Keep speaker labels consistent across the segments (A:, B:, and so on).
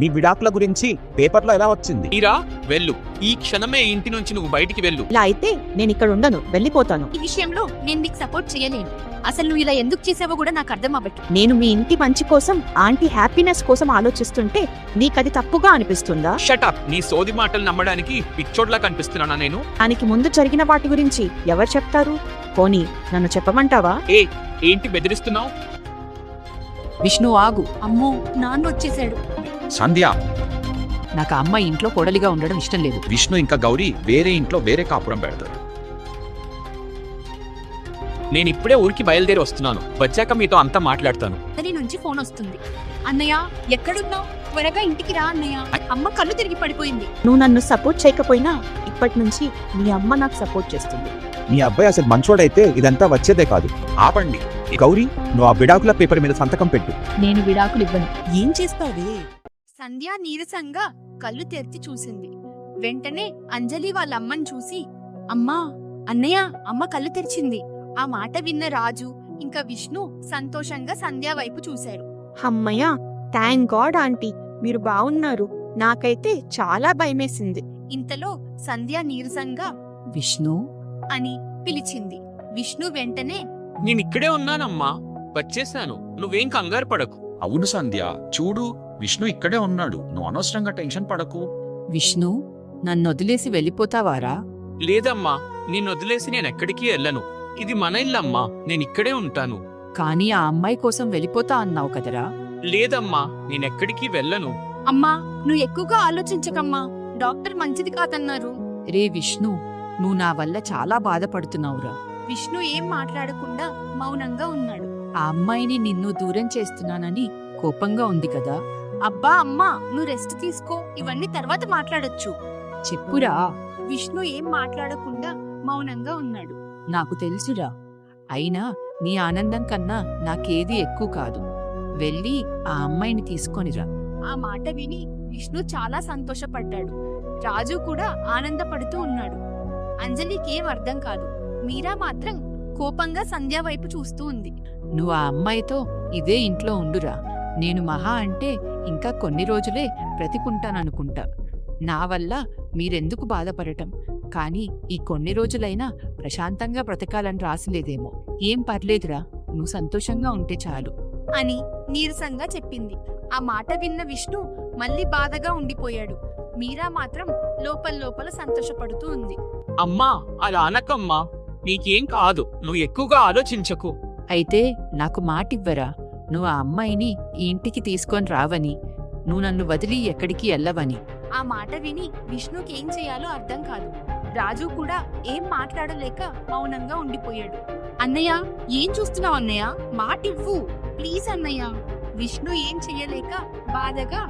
A: మీ విడాకుల గురించి పేపర్లో ఎలా వచ్చింది?
B: మీరా వెళ్ళు, ఈ క్షణమే ఇంటి నుంచి నువ్వు బయటికి వెళ్ళు.
C: ఇలా అయితే నేను ఇక్కడ ఉండను, వెళ్ళిపోతాను.
D: ఈ విషయంలో నేను నీకు సపోర్ట్ చేయలేను. అసలు నువ్వు ఇలా ఎందుకు చేసావో కూడా నాకు అర్థం అవ్వట్లేదు.
C: నేను మీ ఇంటి మంచి కోసం, ఆంటీ హ్యాపీనెస్ కోసం ఆలోచిస్తుంటే నీకది తప్పుగా అనిపిస్తుందా?
B: షటప్, నీ సోది మాటలు నమ్మడానికి పిచ్చోడ్లా కనిపిస్తున్నానా నేను?
C: దానికి ముందు జరిగిన వాటి గురించి ఎవరు చెప్తారు? పోనీ నన్ను చెప్పమంటావా?
B: ఏంటి బెదిరిస్తున్నావు?
E: విష్ణు ఆగు.
D: అమ్మో, నాన్న వచ్చేసాడు.
A: సంధ్య,
E: నాకు ఆ అమ్మాయి ఇంట్లో కోడలిగా ఉండడం ఇష్టం లేదు.
A: విష్ణు ఇంకా గౌరీ వేరే ఇంట్లో వేరే కాపురం పెడతారు.
B: నేను ఇప్పుడే ఊరికి బయలుదేరి వస్తున్నాను. వచ్చాక మీతో అంతా మాట్లాడతాను.
D: అతని నుంచి ఫోన్ వస్తుంది. అన్నయ్య ఎక్కడున్నావు? త్వరగా ఇంటికి రా అన్నయ్య. అమ్మ కళ్ళు తిరిగి పడిపోయింది.
C: నువ్వు నన్ను సపోర్ట్ చేయకపోయినా ఇప్పటి నుంచి మీ అమ్మ నాకు సపోర్ట్ చేస్తుంది.
A: మీ అబ్బాయి అసలు మంచోడైతే ఇదంతా వచ్చేదే కాదు. ఆపండి. గౌరీ, నువ్వు ఆ విడాకుల పేపర్ మీద సంతకం పెట్టు.
E: నేను విడాకులు ఇవ్వను.
C: ఏం చేస్తావే?
D: సంధ్య నీరసంగా కళ్ళు తెరిచి చూసింది. వెంటనే అంజలి వాళ్ళ అమ్మని చూసి, అమ్మా, అన్నయ్య, అమ్మ కళ్ళు తెరిచింది. ఆ మాట విన్న రాజు ఇంకా విష్ణు సంతోషంగా సంధ్య వైపు చూశారు.
C: అమ్మయ్య, థ్యాంక్ గాడ్ ఆంటీ, మీరు బాగున్నారు. నాకైతే చాలా భయమేసింది.
D: ఇంతలో సంధ్య నీరసంగా
E: విష్ణు
D: అని పిలిచింది. విష్ణు వెంటనే,
B: నేనిక్కడే ఉన్నానమ్మా, వచ్చేసాను. నువ్వేం కంగారు పడకు.
A: అవును సంధ్య, చూడు విష్ణు ఇక్కడే ఉన్నాడు. నువ్వు అనవసరంగా టెన్షన్ పడకు.
E: విష్ణు, నన్ను వదిలేసి వెళ్ళిపోతావారా?
B: లేదమ్మా, నిన్ను వదిలేసి నేనెక్కడికి వెళ్ళను. ఇది మన ఇల్లమ్మా, నేనిక్కడే ఉంటాను.
E: కానీ ఆ అమ్మాయి కోసం వెళ్ళిపోతా అన్నావు కదరా?
B: లేదమ్మా, నేనెక్కడికి వెళ్ళను.
D: అమ్మా, నువ్వు ఎక్కువగా ఆలోచించకమ్మా, డాక్టర్ మంచిది కాదన్నారు.
E: రే విష్ణు, నువ్వు నా వల్ల చాలా బాధపడుతున్నావురా.
D: విష్ణు ఏం మాట్లాడకుండా మౌనంగా ఉన్నాడు.
E: ఆ అమ్మాయిని నిన్ను దూరం చేస్తున్నానని కోపంగా ఉంది కదా?
D: అబ్బా అమ్మా, నువ్వు రెస్ట్ తీసుకో, ఇవన్నీ తర్వాత మాట్లాడొచ్చు.
E: చెప్పురా.
D: విష్ణు ఏం మాట్లాడకుండా మౌనంగా ఉన్నాడు.
E: నాకు తెలుసురా. అయినా నీ ఆనందం కన్నా నాకేది ఎక్కువ కాదు. వెళ్ళి ఆ అమ్మాయిని తీసుకొనిరా.
D: ఆ మాట విని విష్ణు చాలా సంతోషపడ్డాడు. రాజు కూడా ఆనందపడుతూ ఉన్నాడు. అంజలికేం అర్థం కాదు. మీరా మాత్రం కోపంగా సంధ్య వైపు చూస్తూ ఉంది.
E: నువ్వు ఆ అమ్మాయితో ఇదే ఇంట్లో ఉండురా. నేను మహా అంటే ఇంకా కొన్ని రోజులే బ్రతికుంటాననుకుంటా. నా వల్ల మీరెందుకు బాధపడటం? కానీ ఈ కొన్ని రోజులైనా ప్రశాంతంగా బ్రతకాలని రాసిలేదేమో. ఏం పర్లేదురా, నువ్వు సంతోషంగా ఉంటే చాలు
D: అని నీరసంగా చెప్పింది. ఆ మాట విన్న విష్ణు మళ్ళీ బాధగా ఉండిపోయాడు. మీరా మాత్రం లోపల సంతోషపడుతూ ఉంది.
B: అమ్మా, అలా అనకమ్మా, నీకేం కాదు. నువ్వు ఎక్కువగా ఆలోచించకు.
E: అయితే నాకు మాటివ్వరా, నువ్వు ఆ అమ్మాయిని ఈ ఇంటికి తీసుకొని రావని, నువ్వు నన్ను వదిలి ఎక్కడికి వెళ్ళవని.
D: ఆ మాట విని విష్ణుకి ఏం చేయాలో అర్థం కాదు. రాజు కూడా ఏం మాట్లాడలేక మౌనంగా ఉండిపోయాడు. అన్నయ్య, ఏం చూస్తున్నావు అన్నయ్య? మాటివ్వు ప్లీజ్ అన్నయ్య. విష్ణు ఏం చెయ్యలేక బాధగా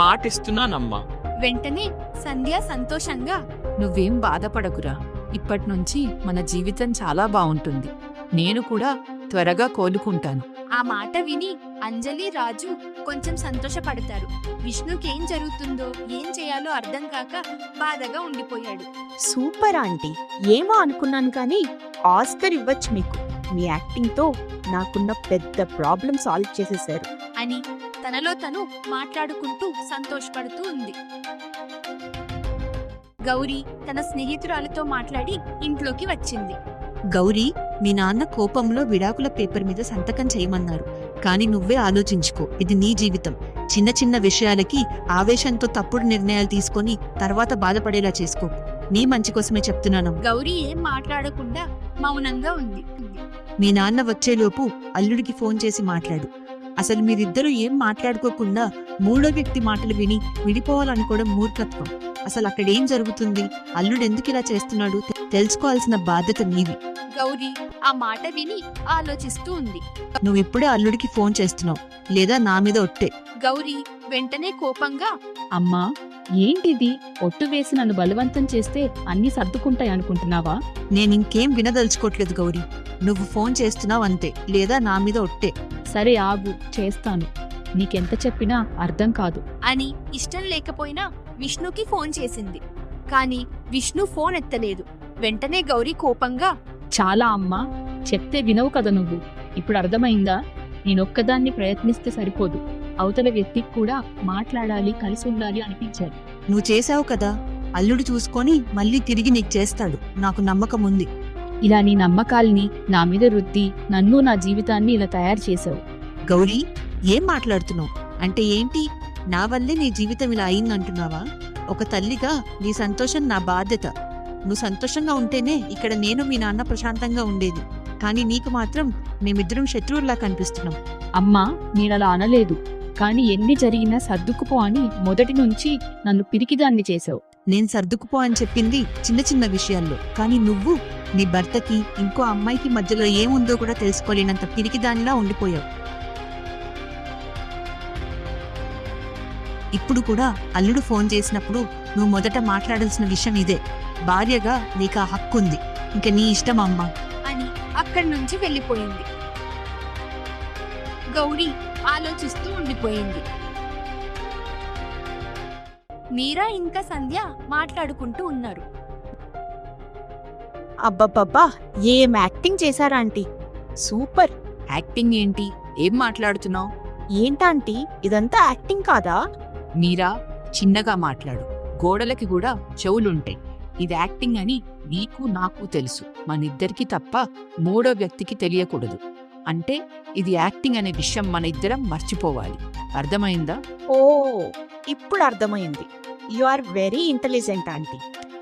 B: మాటిస్తున్నానమ్మా.
D: వెంటనే సంధ్య సంతోషంగా,
E: నువ్వేం బాధపడకురా. ఇప్పట్నుంచి మన జీవితం చాలా బావుంటుంది. నేను కూడా త్వరగా కోలుకుంటాను.
D: ఆ మాట విని అంజలి, రాజు కొంచెం సంతోషపడతారు. విష్ణుకి ఏం జరుగుతుందో ఏం చేయాలో అర్థం కాక బాధగా ఉండిపోయాడు.
C: సూపర్ ఆంటీ, ఏమో అనుకున్నాను కానీ ఆస్కర్ ఇవ్వచ్చు మీకు. మీ యాక్టింగ్ తో నాకున్న పెద్ద ప్రాబ్లం సాల్వ్ చేసేశారు
D: అని తనలో తను మాట్లాడుకుంటూ సంతోషపడుతూ ఉంది. గౌరీ తన స్నేహితురాలతో మాట్లాడి ఇంట్లోకి వచ్చింది.
F: గౌరీ, మీ నాన్న కోపంలో విడాకుల పేపర్ మీద సంతకం చేయమన్నారు. కానీ నువ్వే ఆలోచించుకో, ఇది నీ జీవితం. చిన్న చిన్న విషయాలకి ఆవేశంతో తప్పుడు నిర్ణయాలు తీసుకొని తర్వాత బాధపడేలా చేసుకో. నీ మంచి కోసమే చెప్తున్నాను.
D: గౌరీ ఏం మాట్లాడకుండా మౌనంగా ఉంది.
F: మీ నాన్న వచ్చేలోపు అల్లుడికి ఫోన్ చేసి మాట్లాడు. అసలు మీరిద్దరూ ఏం మాట్లాడుకోకుండా మూడో వ్యక్తి మాటలు విని విడిపోవాలనుకోవడం మూర్ఖత్వం. అసలు అక్కడేం జరుగుతుంది, అల్లుడు ఎందుకు ఇలా చేస్తున్నాడు తెలుసుకోవాల్సిన బాధ్యత నీది.
D: గౌరీ ఆ మాట విని ఆలోచిస్తూ ఉంది.
F: నువ్విప్పుడే అల్లుడికి ఫోన్ చేస్తున్నావు, లేదా నా మీద ఒట్టే.
D: గౌరీ వెంటనే కోపంగా,
G: అమ్మా, ఏంటిది? ఒట్టు వేసి నన్ను బలవంతం చేస్తే అన్నీ సర్దుకుంటాయి అనుకుంటున్నావా?
F: నేనింకేం వినదలుచుకోవట్లేదు గౌరీ. నువ్వు ఫోన్ చేస్తున్నావు అంతే, లేదా నా మీద ఒట్టే.
G: సరే ఆగు, చేస్తాను. నీకెంత చెప్పినా అర్థం కాదు
D: అని ఇష్టం లేకపోయినా విష్ణుకి ఫోన్ చేసింది. కాని విష్ణు ఫోన్ ఎత్తలేదు. వెంటనే గౌరీ కోపంగా,
G: చాలా అమ్మా, చెప్తే వినవు కదా నువ్వు. ఇప్పుడు అర్థమైందా? నేనొక్కదాన్ని ప్రయత్నిస్తే సరిపోదు, అవతల వ్యక్తికి కూడా మాట్లాడాలి, కలిసి ఉండాలి అనిపించాలి.
F: నువ్వు చేసావు కదా, అల్లుడు చూసుకొని మళ్ళీ తిరిగి నీకు చేస్తాడు, నాకు నమ్మకం ఉంది.
G: ఇలా నీ నమ్మకాల్ని నా మీద రుద్ది నన్ను, నా జీవితాన్ని ఇలా తయారు చేసావు.
F: గౌరీ, ఏం మాట్లాడుతున్నావు? అంటే ఏంటి? నా వల్లే నీ జీవితం ఇలా అయిందంటున్నావా? ఒక తల్లిగా నీ సంతోషం నా బాధ్యత. నువ్వు సంతోషంగా ఉంటేనే ఇక్కడ నేను మీ నాన్న ప్రశాంతంగా ఉండేది. కానీ నీకు మాత్రం మేమిద్దరం శత్రువుల్లా కనిపిస్తున్నాం.
G: అమ్మా, నేనలా అనలేదు. కానీ ఎన్ని జరిగినా సర్దుకుపో అని మొదటి నుంచి నన్ను పిరికిదాన్ని చేసావు.
F: నేను సర్దుకుపో అని చెప్పింది చిన్న చిన్న విషయాల్లో, కానీ నువ్వు నీ భర్తకి ఇంకో అమ్మాయికి మధ్యలో ఏముందో కూడా తెలుసుకోలేనంత పిరికిదానిలా ఉండిపోయావు. ఇప్పుడు కూడా అల్లుడు ఫోన్ చేసినప్పుడు నువ్వు మొదట మాట్లాడాల్సిన విషయం ఇదే. భార్యగా నీకు ఆ హక్కు ఉంది, ఇంక నీ ఇష్టం అమ్మా
D: అని అక్కడి నుంచి వెళ్ళిపోయింది. గౌరీ ఆలోచిస్తూ ఉండిపోయింది. మీరా ఇంకా సంధ్య మాట్లాడుకుంటూ ఉన్నారు.
C: అబ్బబ్బబ్బా, ఏం యాక్టింగ్ చేశారా ఆంటీ, సూపర్.
E: యాక్టింగ్ ఏంటి? ఏం మాట్లాడుతున్నావు?
C: ఏంటాంటీ, ఇదంతా యాక్టింగ్ కాదా?
E: మీరా, చిన్నగా మాట్లాడు. గోడలకి కూడా చెవులుంటాయి. ఇది యాక్టింగ్ అని నీకు నాకు తెలుసు. మనిద్దరికి తప్ప మూడో వ్యక్తికి తెలియకూడదు. అంటే ఇది యాక్టింగ్ అనే విషయం మన ఇద్దరం మర్చిపోవాలి. అర్థమైందా?
C: ఓ, ఇప్పుడు అర్థమైంది. You are very intelligent aunty.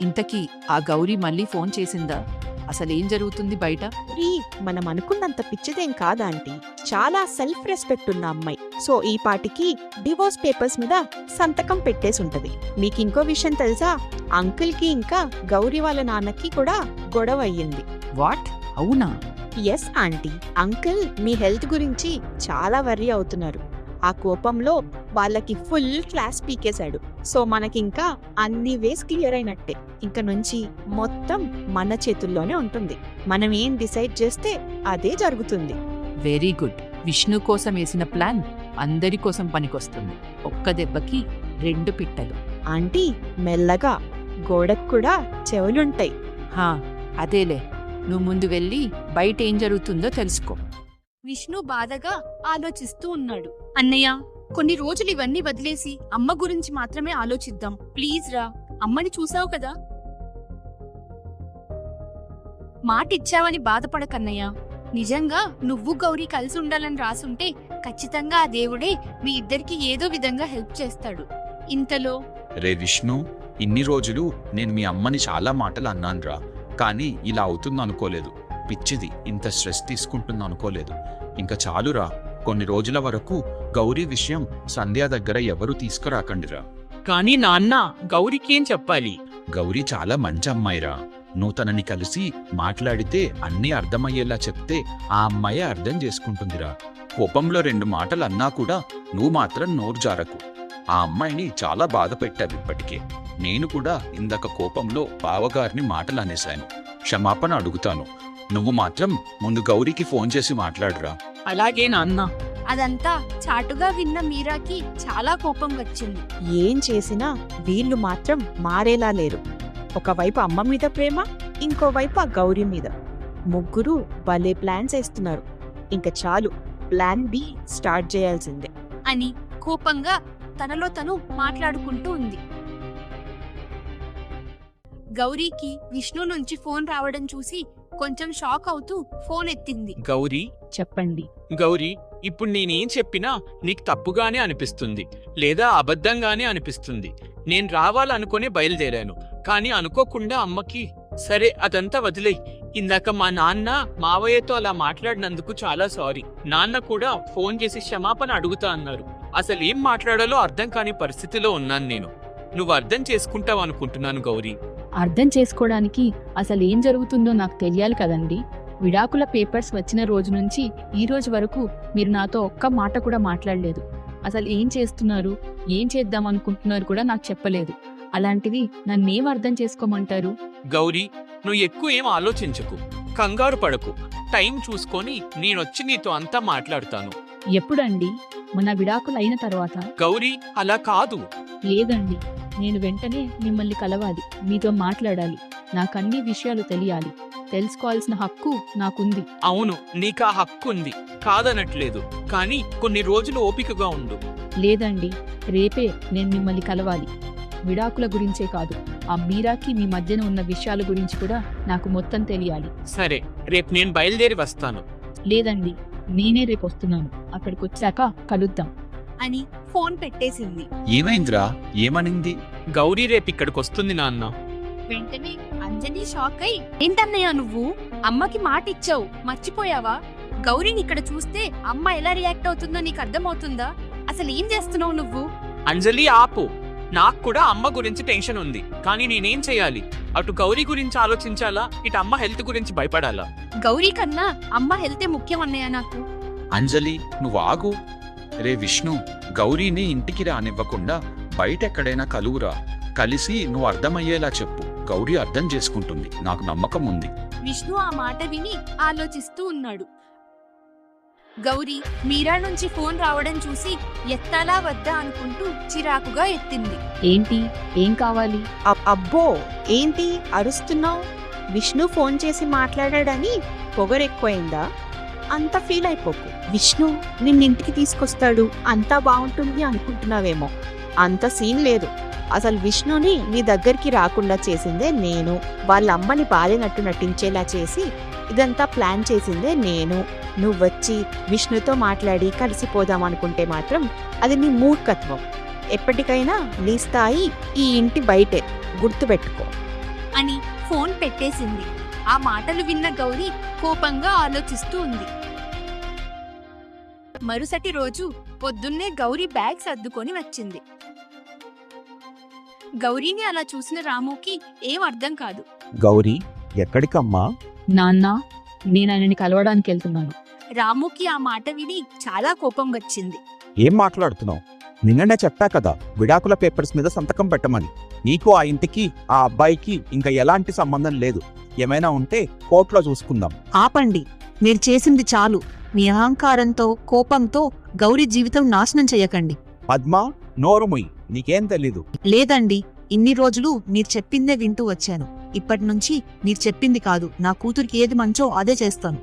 E: ఇంతకీ ఆ గౌరీ మళ్ళీ ఫోన్ చేసిందా? అసలేం జరుగుతుంది బయట?
C: మనం అనుకున్నంత పిచ్చిదేం కాదా ఆంటీ, చాలా సెల్ఫ్ రెస్పెక్ట్ ఉన్న అమ్మాయి. సో ఈ పాటికి డివోర్స్ పేపర్స్ మీద సంతకం పెట్టేసి ఉంటది. మీకు ఇంకో విషయం తెలుసా? అంకుల్ కి ఇంకా గౌరీ వాళ్ళ నాన్నకి కూడా గొడవ అయ్యింది.
E: వాట్? అవునా?
C: ఎస్ ఆంటీ, అంకుల్ మీ హెల్త్ గురించి చాలా వర్రీ అవుతున్నారు. ఆ కోపంలో వాళ్ళకి ఫుల్ క్లాస్ పీకేశాడు. సో మనకింకా అన్ని వేస్ క్లియర్ అయినట్టే. ఇంక నుంచి మొత్తం మన చేతుల్లోనే ఉంటుంది. మనం ఏం డిసైడ్ చేస్తే అదే జరుగుతుంది.
E: Very good. విష్ణు కోసం వేసిన ప్లాన్ అందరి కోసం పనికొస్తుంది. ఒక్క దెబ్బకి 2 పిట్టలు.
C: ఆంటీ, మెల్లగా, గోడకు కూడా చెవులుంటాయి.
E: హా, అదేలే. నువ్వు ముందు వెళ్ళి బయట ఏం జరుగుతుందో తెలుసుకో.
D: విష్ణు బాధగా ఆలోచిస్తూ ఉన్నాడు. అన్నయ్య, కొన్ని రోజులు ఇవన్నీ వదిలేసి అమ్మ గురించి మాత్రమే ఆలోచిద్దాం. ప్లీజ్ రా, అమ్మని చూసావు కదా. మాటిచ్చావని బాధపడకన్నయ్య. నిజంగా నువ్వు గౌరీ కలిసి ఉండాలని రాసుంటే ఖచ్చితంగా ఆ దేవుడే మీ ఇద్దరికి ఏదో విధంగా హెల్ప్ చేస్తాడు. ఇంతలో
A: రే విష్ణు, ఇన్ని రోజులు నేను మీ అమ్మని చాలా మాటలు అన్నానురా, కానీ ఇలా అవుతుంది అనుకోలేదు. పిచ్చిది, ఇంత స్ట్రెస్ తీసుకుంటుంది అనుకోలేదు. ఇంకా చాలురా, కొన్ని రోజుల వరకు గౌరీ విషయం సంధ్య దగ్గర ఎవరు తీసుకురాకండిరా.
B: కానీ నాన్న, గౌరీకేం చెప్పాలి?
A: గౌరీ చాలా మంచి అమ్మాయిరా. నువ్వు తనని కలిసి మాట్లాడితే అన్నీ అర్థమయ్యేలా చెప్తే ఆ అమ్మాయి అర్థం చేసుకుంటుందిరా. కోపంలో 2 మాటలు అన్నా కూడా నువ్వు మాత్రం నోరు జారకు. ఆ అమ్మాయిని చాలా బాధ పెట్టావు ఇప్పటికే. నేను కూడా ఇందాక కోపంలో బావగారిని మాటలు అనేశాను. క్షమాపణ అడుగుతాను. నువ్వు మాత్రం ముందు గౌరీకి ఫోన్ చేసి మాట్లాడురా.
B: అలాగే నాన్న.
D: అదంతా చాటుగా విన్న మీరాకి చాలా కోపం వచ్చింది.
C: ఏం చేసినా వీళ్ళు మాత్రం మారేలా లేరు. ఒకవైపు అమ్మ మీద ప్రేమ, ఇంకోవైపు ఆ గౌరీ మీద. ముగ్గురు భలే ప్లాన్స్ వేస్తున్నారు. ఇంకా చాలు, ప్లాన్ బి స్టార్ట్ చేయాల్సిందే
D: అని కోపంగా తనలో తను మాట్లాడుకుంటూ ఉంది. గౌరీకి విష్ణు నుంచి ఫోన్ రావడం చూసి కొంచెం షాక్ అవుతూ ఫోన్ ఎత్తింది.
B: గౌరీ,
G: చెప్పండి.
B: గౌరీ, ఇప్పుడు నేనేం చెప్పినా నీకు తప్పుగానే అనిపిస్తుంది, లేదా అబద్ధంగానే అనిపిస్తుంది. నేను రావాలనుకునే బయలుదేరాను, కానీ అనుకోకుండా అమ్మకి. సరే, అదంతా వదిలేయ్. ఇందాక మా నాన్న మావయ్యతో అలా మాట్లాడినందుకు చాలా సారీ. నాన్న కూడా ఫోన్ చేసి క్షమాపణ అడుగుతా అన్నారు. అసలేం మాట్లాడాలో అర్థం కాని పరిస్థితిలో ఉన్నాను నేను. నువ్వు అర్థం చేసుకుంటావు అనుకుంటున్నాను గౌరీ.
G: అర్థం చేసుకోవడానికి అసలు ఏం జరుగుతుందో నాకు తెలియాలి కదండి. విడాకుల పేపర్స్ వచ్చిన రోజు నుంచి ఈ రోజు వరకు మీరు నాతో ఒక్క మాట కూడా మాట్లాడలేదు. అసలు ఏం చేస్తున్నారు, ఏం చేద్దాం అనుకుంటున్నారు కూడా నాకు చెప్పలేదు. అలాంటిది నన్నేం అర్థం చేసుకోమంటారు?
B: గౌరీ, నువ్వు ఎక్కువ ఏం ఆలోచించకు, కంగారు పడకు. టైం చూసుకొని నేనొచ్చి నీతో అంతా మాట్లాడతాను.
G: ఎప్పుడండి? మన విడాకులు అయిన తర్వాత.
B: గౌరీ, అలా కాదు.
G: లేదండి, నేను వెంటనే మిమ్మల్ని కలవాలి, మీతో మాట్లాడాలి. నాకన్ని విషయాలు తెలియాలి. తెలుసుకోవాల్సిన హక్కు నాకుంది.
B: అవును, నీకా హక్కు ఉంది, కాదనట్లేదు. కానీ కొన్ని రోజులు ఓపికగా ఉండు.
G: లేదండి, రేపే నేను మిమ్మల్ని కలవాలి. విడాకుల గురించే కాదు, ఆ మీరాకి మీ మధ్యన ఉన్న విషయాల గురించి కూడా నాకు మొత్తం తెలియాలి.
B: సరే, రేపు నేను బయలుదేరి వస్తాను.
G: లేదండి, నేనే రేపు వస్తున్నాను. అక్కడికి వచ్చాక కలుద్దాం
D: అని ఫోన్ పెట్టేసింది.
A: ఏమైందిరా? ఏమనింది?
B: గౌరీ రేపు ఇక్కడికి వస్తుంది నాన్న.
D: వెంటనే అంజలి షాక్ అయి, ఏంటన్నయ్య నువ్వు అమ్మకి మాట ఇచ్చావు, మర్చిపోయావా? గౌరీని ఇక్కడ చూస్తే అమ్మ ఎలా రియాక్ట్ అవుతుందో నీకు అర్థమవుతుందా? అసలు ఏం చేస్తున్నావు నువ్వు?
B: అంజలి ఆపు. నాకు కూడా అమ్మ గురించి టెన్షన్ ఉంది, కానీ నేనేం చేయాలి? అటు గౌరీ గురించి ఆలోచించాలా, ఇటు అమ్మ హెల్త్ గురించి భయపడాలా?
D: గౌరీ కన్నా అమ్మ హెల్తే ముఖ్యం అన్నయ్య నాకు.
A: అంజలి, నువ్వు ఆగు. రే విష్ణు, గౌరీని ఇంటికి రానివ్వకుండా బయట ఎక్కడైనా కలువురా. కలిసి నువ్వు అర్థమయ్యేలా చెప్పు. గౌరీ అర్థం చేసుకుంటుంది, నాకు నమ్మకం ఉంది.
D: విష్ణు ఆ మాట విని ఆలోచిస్తూ ఉన్నాడు. గౌరీ మీరా నుంచి ఫోన్ రావడం చూసి ఎత్తాలా వద్దా అనుకుంటూ చిరాకుగా ఎత్తింది.
G: ఏంటి, ఏం కావాలి?
C: అబ్బో, ఏంటి అరుస్తున్నావు? విష్ణు ఫోన్ చేసి మాట్లాడాడని పొగరెక్కువైందా? అంత ఫీల్ అయిపోకు. విష్ణు నిన్నింటికి తీసుకొస్తాడు, అంతా బాగుంటుంది అనుకుంటున్నావేమో. అంత సీన్ లేదు. అసలు విష్ణుని నీ దగ్గరికి రాకుండా చేసిందే నేను. వాళ్ళ అమ్మని బాధినట్టు నటించేలా చేసి ఇదంతా ప్లాన్ చేసిందే నేను. నువ్వొచ్చి విష్ణుతో మాట్లాడి కలిసిపోదాం అనుకుంటే మాత్రం అది నీ మూర్ఖత్వం. ఎప్పటికైనా నీ స్థాయి ఈ ఇంటి బయటే, గుర్తుపెట్టుకో
D: అని ఫోన్ పెట్టేసింది. ఆ మాటలు విన్న గౌరీ కోపంగా ఆలోచిస్తూ ఉంది. మరుసటి రోజు పొద్దున్నే గౌరీ బ్యాగ్ సర్దుకొని వచ్చింది. గౌరీని అలా చూసిన రాముకి ఏం అర్థం కాదు.
H: గౌరీ, ఎక్కడికమ్మా?
G: నాన్న, నేను ఆయనని కలవడానికి వెళ్తున్నాను.
D: రాముకి ఆ మాట విని చాలా కోపం వచ్చింది.
H: ఏం మాట్లాడుతున్నావు? నిన్ననే చెప్పా కదా విడాకుల పేపర్స్ మీద సంతకం పెట్టమని. నీకు ఆ ఇంటికి ఆ అబ్బాయికి ఇంకా ఎలాంటి సంబంధం లేదు. ఏమైనా ఉంటే కోర్టులో చూసుకుందాం.
F: ఆపండి, మీరు చేసింది చాలు. మీ అహంకారంతో, కోపంతో గౌరీ జీవితం నాశనం చెయ్యకండి.
H: పద్మా, నోరుముయ్, నీకేం తెలీదు.
F: లేదండి, ఇన్ని రోజులు మీరు చెప్పిందే వింటూ వచ్చాను. ఇప్పటి నుంచి మీరు చెప్పింది కాదు, నా కూతురికి ఏది మంచో అదే చేస్తాను.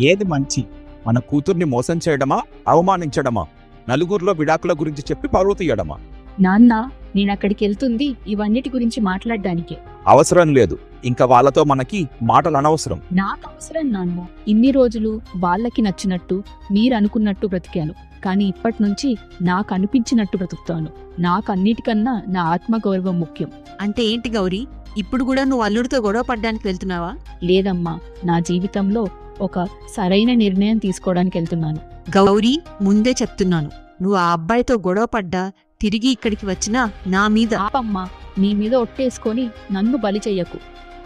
H: ఏది మంచి? మన కూతుర్ని మోసం చేయడమా, అవమానించడమా? నలుగురిలో విడాకుల గురించి చెప్పి పరువు తీయడమా?
G: నాన్న, నేను అక్కడికి వెళ్తుంది ఇవన్నిటి గురించి మాట్లాడడానికే.
H: అవసరం లేదు. ఇంకా వాళ్ళతో మనకి మాటలు అనవసరం.
G: నాకు అవసరం నాన్న. ఇన్ని రోజులు వాళ్ళకి నచ్చినట్టు, మీరు అనుకున్నట్టు బ్రతికాను. కానీ ఇప్పటి నుంచి నాకు అనిపించినట్టు బ్రతుకుతాను. నాకు అన్నిటికన్నా నా ఆత్మగౌరవం ముఖ్యం.
F: అంటే ఏంటి గౌరీ, ఇప్పుడు కూడా నువ్వు అల్లుడితో గొడవ పడ్డానికి వెళ్తున్నావా?
G: లేదమ్మా, నా జీవితంలో ఒక సరైన నిర్ణయం తీసుకోవడానికి వెళ్తున్నాను.
F: గౌరీ, ముందే చెప్తున్నాను, నువ్వు ఆ అబ్బాయితో గొడవ పడ్డా తిరిగి ఇక్కడికి వచ్చినా నా మీద.
G: ఆపమ్మా, నీ మీద ఒట్టేసుకొని నన్ను బలి చెయ్యకు.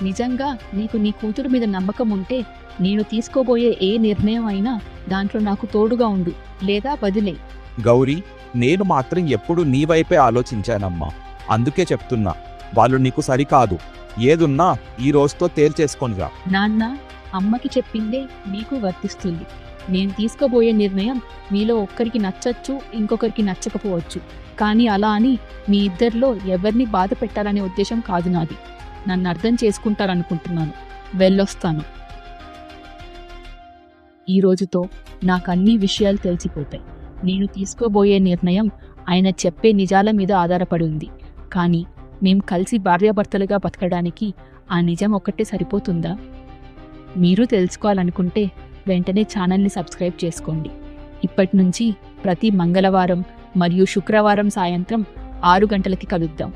G: నిజంగా నీకు నీ కూతురు మీద నమ్మకం ఉంటే నేను తీసుకోబోయే ఏ నిర్ణయం అయినా దాంట్లో నాకు తోడుగా ఉండు, లేదా వదిలే.
H: గౌరీ, నేను మాత్రం ఎప్పుడు నీ వైపే ఆలోచించానమ్మా. అందుకే చెప్తున్నా, వాళ్ళు నీకు సరికాదు. ఏదున్నా ఈ రోజుతో తేల్చేసుకొనిరా.
G: నాన్న, అమ్మకి చెప్పిందే నీకు వర్తిస్తుంది. నేను తీసుకోబోయే నిర్ణయం మీలో ఒక్కరికి నచ్చచ్చు, ఇంకొకరికి నచ్చకపోవచ్చు. కానీ అలా అని మీ ఇద్దరిలో ఎవరిని బాధ పెట్టాలనే ఉద్దేశం కాదు నాది. నన్ను అర్థం చేసుకుంటారనుకుంటున్నాను. వెళ్ళొస్తాను. ఈ రోజుతో నాకు అన్ని విషయాలు తెలిసిపోతాయి. నేను తీసుకోబోయే నిర్ణయం ఆయన చెప్పే నిజాల మీద ఆధారపడి ఉంది. కానీ మేం కలిసి భార్యాభర్తలుగా బతకడానికి ఆ నిజం ఒక్కటే సరిపోతుందా? మీరు తెలుసుకోవాలనుకుంటే వెంటనే ఛానల్ని సబ్స్క్రైబ్ చేసుకోండి. ఇప్పటి నుంచి ప్రతి మంగళవారం మరియు శుక్రవారం సాయంత్రం 6 గంటలకి కలుద్దాం.